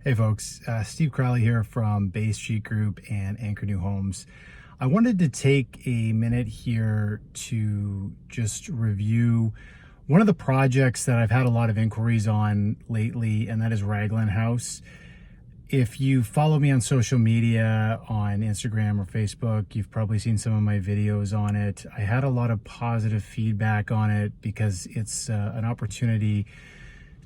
Hey folks, Steve Crowley here from Bay Street Group and Anchor New Homes. I wanted to take a minute here to just review one of the projects that I've had a lot of inquiries on lately, and that is Raglan House. If you follow me on social media, on Instagram or Facebook, you've probably seen some of my videos on it. I had a lot of positive feedback on it because it's an opportunity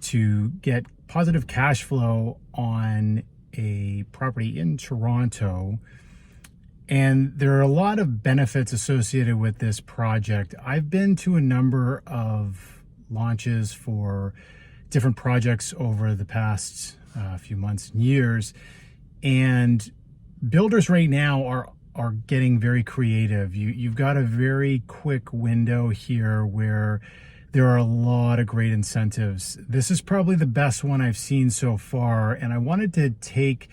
to get positive cash flow on a property in Toronto. And there are a lot of benefits associated with this project. I've been to a number of launches for different projects over the past few months and years. And builders right now are getting very creative. You've got a very quick window here where there are a lot of great incentives. This is probably the best one I've seen so far, and I wanted to take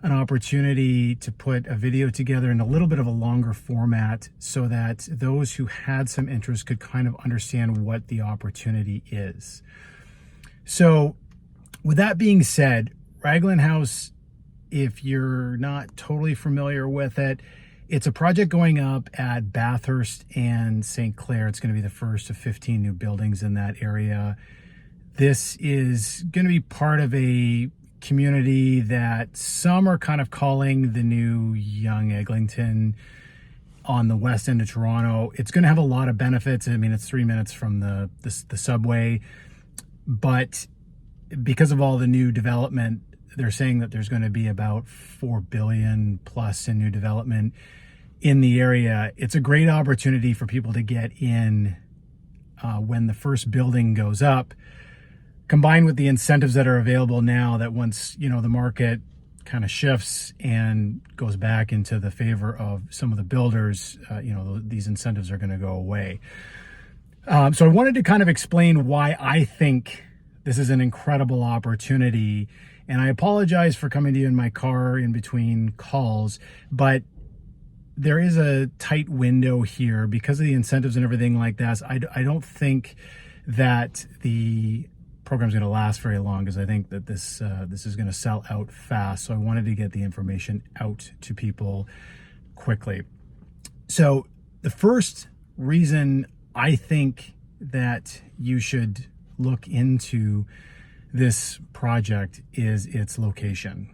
an opportunity to put a video together in a little bit of a longer format so that those who had some interest could kind of understand what the opportunity is. So with that being said, Raglan House, if you're not totally familiar with it, it's a project going up at Bathurst and St. Clair. It's going to be the first of 15 new buildings in that area. This is going to be part of a community that some are kind of calling the new Young Eglinton on the west end of Toronto. It's going to have a lot of benefits. I mean, it's 3 minutes from the subway, but because of all the new development, they're saying that there's going to be about 4 billion plus in new development in the area. It's a great opportunity for people to get in when the first building goes up, combined with the incentives that are available now, that once, the market kind of shifts and goes back into the favor of some of the builders, these incentives are going to go away. So I wanted to kind of explain why I think this is an incredible opportunity. And I apologize for coming to you in my car in between calls, but there is a tight window here because of the incentives and everything like that. I don't think that the program's going to last very long, because I think that this is going to sell out fast. So I wanted to get the information out to people quickly. So the first reason I think that you should look into this project is its location.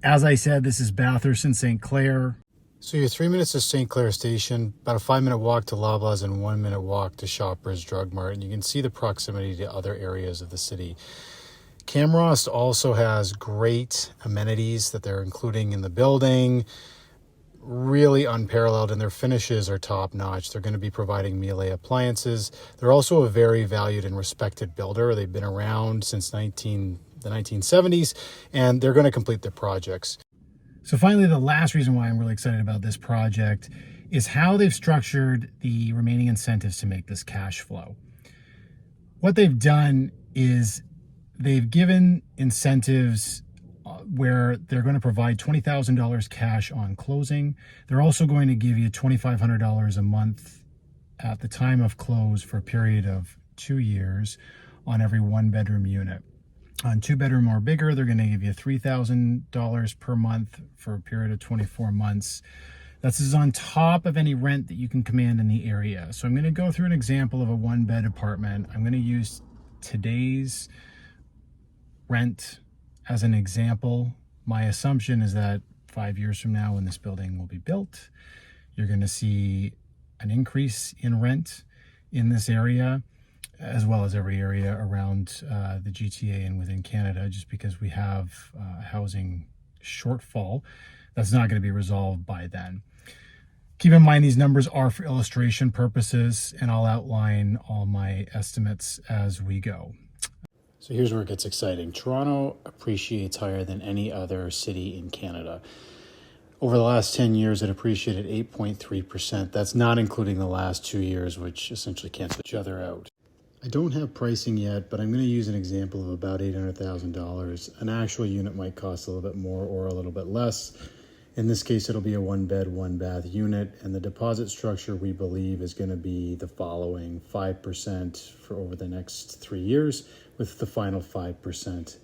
As I said, this is Bathurst and St. Clair. So you're 3 minutes to St. Clair Station, about a 5-minute walk to Loblaws, and 1 minute walk to Shoppers Drug Mart. And you can see the proximity to other areas of the city. Camrost also has great amenities that they're including in the building, really unparalleled, and their finishes are top notch. They're going to be providing Miele appliances. They're also a very valued and respected builder. They've been around since the 1970s, and they're going to complete their projects. So finally, the last reason why I'm really excited about this project is how they've structured the remaining incentives to make this cash flow. What they've done is they've given incentives where they're going to provide $20,000 cash on closing. They're also going to give you $2,500 a month at the time of close for a period of 2 years on every 1-bedroom unit. On 2-bedroom or bigger, they're going to give you $3,000 per month for a period of 24 months. This is on top of any rent that you can command in the area. So I'm going to go through an example of a 1-bed apartment. I'm going to use today's rent as an example. My assumption is that 5 years from now, when this building will be built, you're going to see an increase in rent in this area, as well as every area around the GTA and within Canada, just because we have a housing shortfall that's not going to be resolved by then. Keep in mind, these numbers are for illustration purposes, and I'll outline all my estimates as we go. So here's where it gets exciting. Toronto appreciates higher than any other city in Canada. Over the last 10 years, it appreciated 8.3%. That's not including the last 2 years, which essentially cancel each other out. I don't have pricing yet, but I'm going to use an example of about $800,000. An actual unit might cost a little bit more or a little bit less. In this case, it'll be a 1-bed, 1-bath unit, and the deposit structure, we believe, is going to be the following: 5% for over the next 3 years, with the final 5%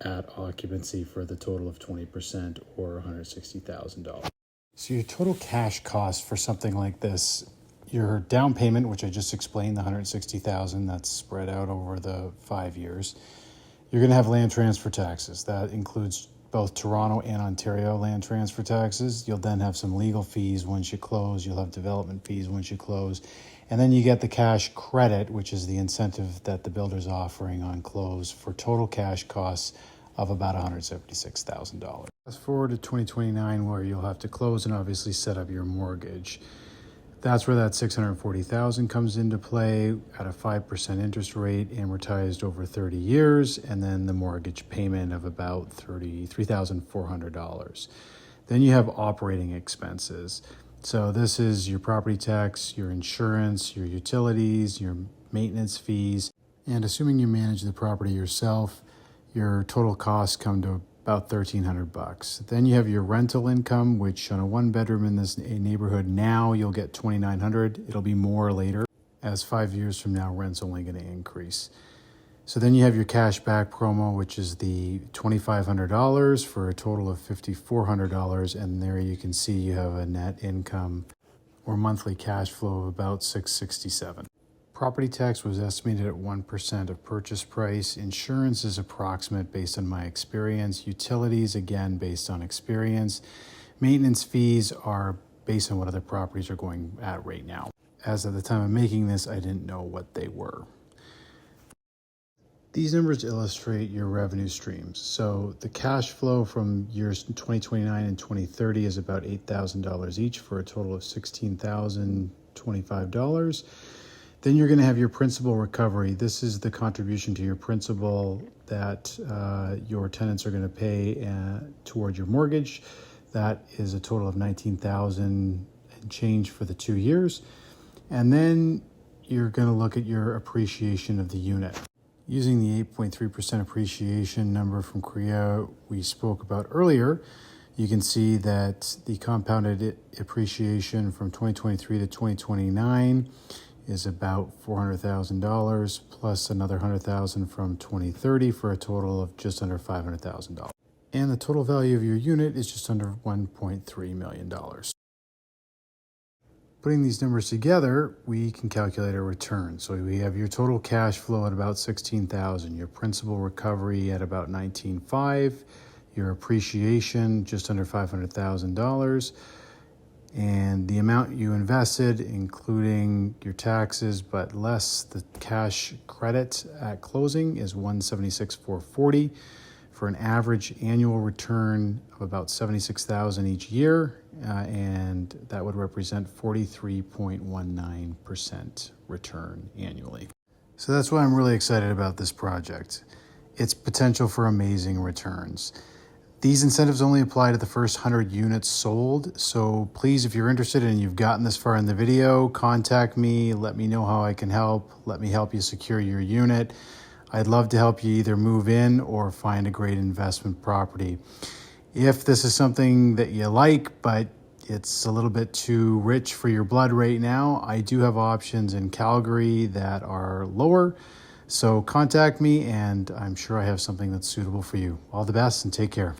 at occupancy for the total of 20% or $160,000. So your total cash cost for something like this, your down payment, which I just explained, the $160,000, that's spread out over the 5 years. You're going to have land transfer taxes. That includes both Toronto and Ontario land transfer taxes. You'll then have some legal fees once you close. You'll have development fees once you close. And then you get the cash credit, which is the incentive that the builder's offering on close for total cash costs of about $176,000. Fast forward to 2029, where you'll have to close and obviously set up your mortgage. That's where that $640,000 comes into play at a 5% interest rate, amortized over 30 years, and then the mortgage payment of about $33,400. Then you have operating expenses. So this is your property tax, your insurance, your utilities, your maintenance fees, and assuming you manage the property yourself, your total costs come to about $1,300. Then you have your rental income, which on a 1-bedroom in this neighborhood now you'll get $2,900. It'll be more later, as 5 years from now rent's only going to increase. So then you have your cash back promo, which is the $2,500 for a total of $5,400, and there you can see you have a net income or monthly cash flow of about $667. Property tax was estimated at 1% of purchase price. Insurance is approximate based on my experience. Utilities, again, based on experience. Maintenance fees are based on what other properties are going at right now. As of the time of making this, I didn't know what they were. These numbers illustrate your revenue streams. So the cash flow from years 2029 and 2030 is about $8,000 each for a total of $16,025. Then you're going to have your principal recovery. This is the contribution to your principal that your tenants are going to pay toward your mortgage. That is a total of $19,000 and change for the 2 years. And then you're going to look at your appreciation of the unit. Using the 8.3% appreciation number from Korea we spoke about earlier, you can see that the compounded appreciation from 2023 to 2029 is about $400,000 plus another $100,000 from 2030 for a total of just under $500,000. And the total value of your unit is just under $1.3 million. Putting these numbers together, we can calculate a return. So we have your total cash flow at about $16,000, your principal recovery at about $19,500, your appreciation just under $500,000, and the amount you invested, including your taxes, but less the cash credit at closing, is $176,440 for an average annual return of about $76,000 each year, and that would represent 43.19% return annually. So that's why I'm really excited about this project. Its potential for amazing returns. These incentives only apply to the first 100 units sold. So please, if you're interested and you've gotten this far in the video, contact me, let me know how I can help. Let me help you secure your unit. I'd love to help you either move in or find a great investment property. If this is something that you like, but it's a little bit too rich for your blood right now, I do have options in Calgary that are lower. So contact me and I'm sure I have something that's suitable for you. All the best and take care.